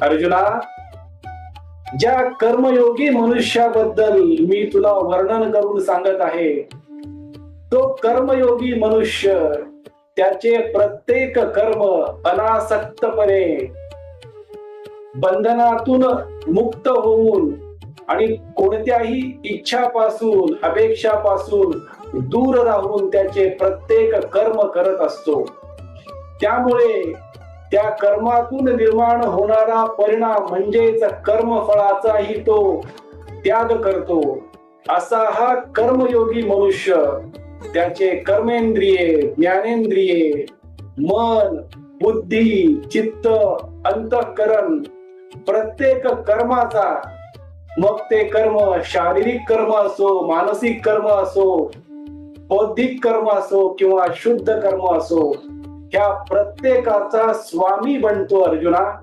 अर्जुना, ज्या कर्मयोगी मनुष्याबद्दल मी तुला वर्णन करून सांगत आहे, तो कर्मयोगी मनुष्य त्याचे प्रत्येक कर्म अनासक्तपणे बंधनातून मुक्त होऊन आणि कोणत्याही इच्छापासून अपेक्षापासून दूर राहून त्याचे प्रत्येक कर्म करत असतो. त्यामुळे त्या कर्मातून निर्माण होणारा परिणाम म्हणजेच कर्मफळाचाही तो त्याग करतो. असा हा कर्मयोगी मनुष्य त्याचे कर्मेंद्रिये, ज्ञानेंद्रिये, मन, बुद्धी, चित्त, अंतःकरण प्रत्येक कर्माचा, मग ते कर्म शारीरिक कर्म असो, मानसिक कर्म असो, बौद्धिक कर्म असो किंवा शुद्ध कर्म असो, ह्या प्रत्येकाचा स्वामी बनतो अर्जुना.